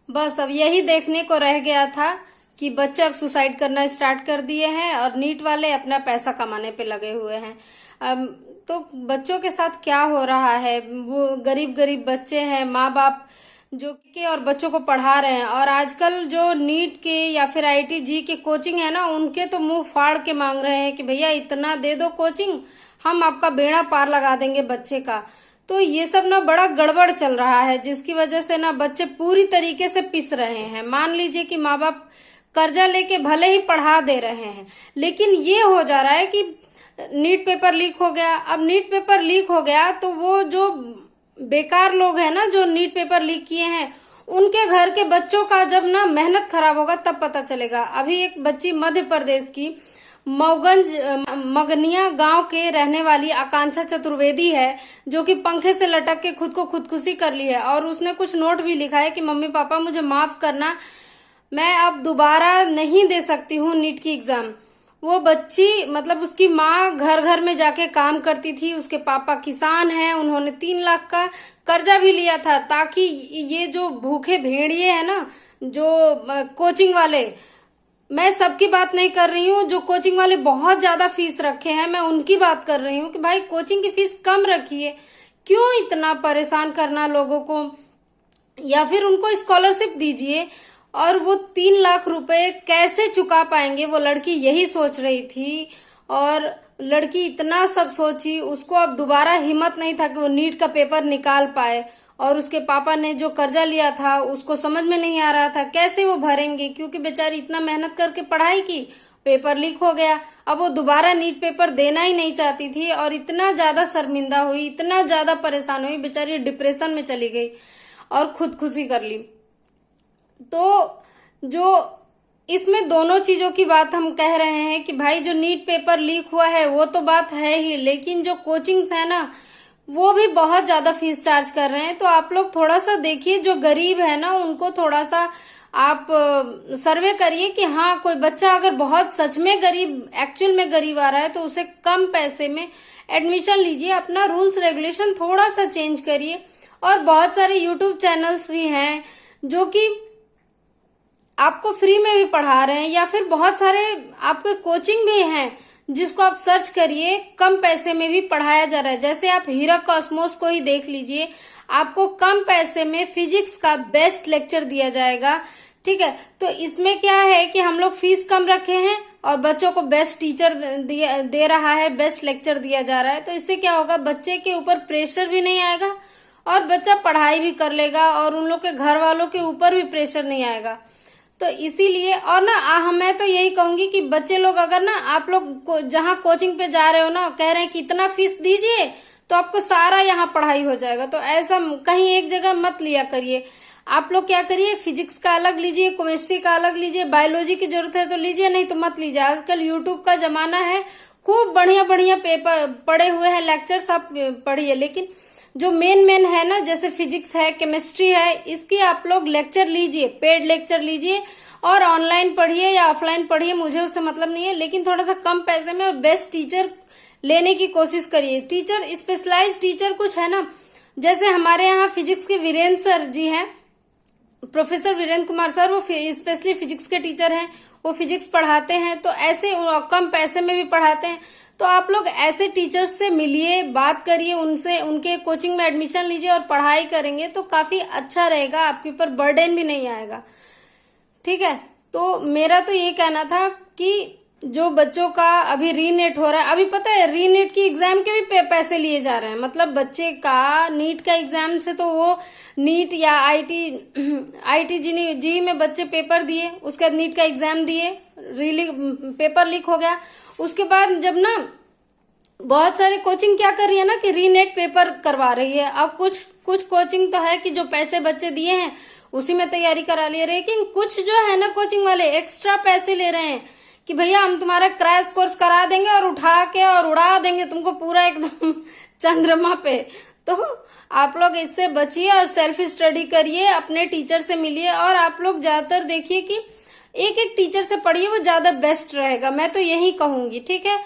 बस अब यही देखने को रह गया था कि बच्चे अब सुसाइड करना स्टार्ट कर दिए हैं और नीट वाले अपना पैसा कमाने पे लगे हुए हैं। अब तो बच्चों के साथ क्या हो रहा है, वो गरीब गरीब बच्चे हैं, माँ बाप जो के और बच्चों को पढ़ा रहे हैं, और आजकल जो नीट के या फिर आईटी जी के कोचिंग है ना, उनके तो मुंह फाड़ के मांग रहे हैं कि भैया इतना दे दो कोचिंग, हम आपका बेड़ा पार लगा देंगे बच्चे का। तो ये सब ना बड़ा गड़बड़ चल रहा है, जिसकी वजह से ना बच्चे पूरी तरीके से पिस रहे हैं। मान लीजिए कि माँ बाप कर्जा लेके भले ही पढ़ा दे रहे हैं, लेकिन ये हो जा रहा है कि नीट पेपर लीक हो गया। अब नीट पेपर लीक हो गया तो वो जो बेकार लोग हैं ना, जो नीट पेपर लीक किए हैं, उनके घर के बच्चों का जब ना मेहनत खराब होगा तब पता चलेगा। अभी एक बच्ची मध्य प्रदेश की मऊगंज मगनिया गांव के रहने वाली आकांक्षा चतुर्वेदी है, जो कि पंखे से लटक के खुद को खुदकुशी कर ली है, और उसने कुछ नोट भी लिखा है कि मम्मी पापा मुझे माफ करना, मैं अब दोबारा नहीं दे सकती हूँ नीट की एग्जाम। वो बच्ची मतलब उसकी माँ घर घर में जाके काम करती थी, उसके पापा किसान हैं, उन्होंने 3 लाख का कर्जा भी लिया था ताकि ये जो भूखे भेड़िए हैं ना, जो कोचिंग वाले, मैं सबकी बात नहीं कर रही हूँ, जो कोचिंग वाले बहुत ज्यादा फीस रखे हैं, मैं उनकी बात कर रही हूँ कि भाई कोचिंग की फीस कम रखिए, क्यों इतना परेशान करना लोगों को, या फिर उनको स्कॉलरशिप दीजिए। और वो 3 लाख रुपए कैसे चुका पाएंगे, वो लड़की यही सोच रही थी, और लड़की इतना सब सोची, उसको अब दोबारा हिम्मत नहीं था कि वो नीट का पेपर निकाल पाए। और उसके पापा ने जो कर्जा लिया था उसको समझ में नहीं आ रहा था कैसे वो भरेंगे, क्योंकि बेचारी इतना मेहनत करके पढ़ाई की, पेपर लीक हो गया। अब वो दोबारा नीट पेपर देना ही नहीं चाहती थी, और इतना ज्यादा शर्मिंदा हुई, इतना ज्यादा परेशान हुई, बेचारी डिप्रेशन में चली गई और खुदकुशी कर ली। तो जो इसमें दोनों चीजों की बात हम कह रहे हैं कि भाई जो नीट पेपर लीक हुआ है वो तो बात है ही, लेकिन जो कोचिंग्स है ना, वो भी बहुत ज्यादा फीस चार्ज कर रहे हैं। तो आप लोग थोड़ा सा देखिए, जो गरीब है ना उनको थोड़ा सा आप सर्वे करिए कि हाँ, कोई बच्चा अगर बहुत सच में गरीब, एक्चुअल में गरीब आ रहा है, तो उसे कम पैसे में एडमिशन लीजिए, अपना रूल्स रेगुलेशन थोड़ा सा चेंज करिए। और बहुत सारे यूट्यूब चैनल्स भी हैं जो कि आपको फ्री में भी पढ़ा रहे हैं, या फिर बहुत सारे आपके कोचिंग भी हैं जिसको आप सर्च करिए, कम पैसे में भी पढ़ाया जा रहा है। जैसे आप हीरक कॉस्मोस को ही देख लीजिए, आपको कम पैसे में फिजिक्स का बेस्ट लेक्चर दिया जाएगा। ठीक है, तो इसमें क्या है कि हम लोग फीस कम रखे हैं और बच्चों को बेस्ट टीचर दे रहा है, बेस्ट लेक्चर दिया जा रहा है। तो इससे क्या होगा, बच्चे के ऊपर प्रेशर भी नहीं आएगा और बच्चा पढ़ाई भी कर लेगा, और उन लोग के घर वालों के ऊपर भी प्रेशर नहीं आएगा। तो इसीलिए, और ना मैं तो यही कहूंगी कि बच्चे लोग अगर ना, आप लोग जहाँ कोचिंग पे जा रहे हो ना, कह रहे हैं कि इतना फीस दीजिए तो आपको सारा यहाँ पढ़ाई हो जाएगा, तो ऐसा कहीं एक जगह मत लिया करिए। आप लोग क्या करिए, फिजिक्स का अलग लीजिए, केमिस्ट्री का अलग लीजिए, बायोलॉजी की जरूरत है तो लीजिए, नहीं तो मत लीजिए। आजकल यूट्यूब का जमाना है, खूब बढ़िया बढ़िया पेपर पड़े हुए हैं, लेक्चर्स आप पढ़िए, लेकिन जो मेन है ना, जैसे फिजिक्स है, केमिस्ट्री है, इसकी आप लोग लेक्चर लीजिए, पेड लेक्चर लीजिए, और ऑनलाइन पढ़िए या ऑफलाइन पढ़िए, मुझे उससे मतलब नहीं है, लेकिन थोड़ा सा कम पैसे में और बेस्ट टीचर लेने की कोशिश करिए। टीचर, स्पेशलाइज टीचर कुछ है ना, जैसे हमारे यहाँ फिजिक्स के वीरेंद्र सर जी हैं, प्रोफेसर वीरेंद्र कुमार सर, वो स्पेशली फिजिक्स के टीचर हैं, वो फिजिक्स पढ़ाते हैं, तो ऐसे कम पैसे में भी पढ़ाते हैं। तो आप लोग ऐसे टीचर्स से मिलिए, बात करिए उनसे, उनके कोचिंग में एडमिशन लीजिए और पढ़ाई करेंगे तो काफी अच्छा रहेगा, आपके ऊपर बर्डन भी नहीं आएगा। ठीक है, तो मेरा तो ये कहना था कि जो बच्चों का अभी रीनेट हो रहा है, अभी पता है रीनेट की एग्जाम के भी पैसे लिए जा रहे हैं। मतलब बच्चे का नीट का एग्जाम से, तो वो नीट या आईटी जी में बच्चे पेपर दिए, उसके बाद नीट का एग्जाम दिए, पेपर लीक हो गया। उसके बाद जब ना बहुत सारे कोचिंग क्या कर रही है ना कि रीनेट पेपर करवा रही है। अब कुछ कोचिंग तो है कि जो पैसे बच्चे दिए हैं उसी में तैयारी करा लिए, लेकिन कुछ जो है ना कोचिंग वाले एक्स्ट्रा पैसे ले रहे हैं कि भैया हम तुम्हारा क्रैश कोर्स करा देंगे और उठा के और उड़ा देंगे तुमको पूरा एकदम चंद्रमा पे। तो आप लोग इससे बचिए और सेल्फ स्टडी करिए, अपने टीचर से मिलिए, और आप लोग ज्यादातर देखिए कि एक एक टीचर से पढ़िए, वो ज्यादा बेस्ट रहेगा, मैं तो यही कहूंगी। ठीक है।